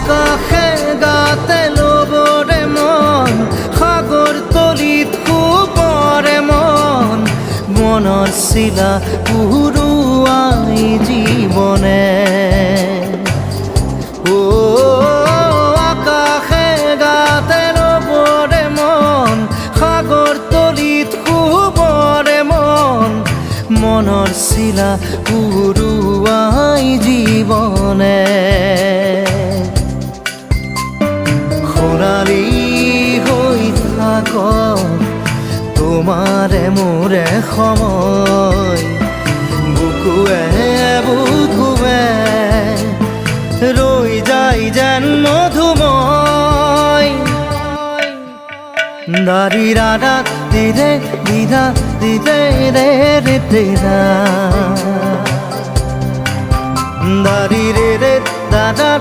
আকাশে গাতে ল'বৰে মন সাগৰ তলিত শুবৰে মন মনৰ চিলা উৰুৱাই জীৱনে আকাশে গাতে ল'বৰে মন সাগৰ তলিত শুবৰে মন মনৰ চিলা উৰুৱাই জীৱনে খৰালি হৈ থাক তোমাৰে মোৰে সময় বুকুৱে বুকুৱে ৰৈ যায় যেন মধুময় দাৰি ৰাধা দিদে দিদা দিদে ৰে ৰে দিদা দাৰি ৰে ৰে দাদা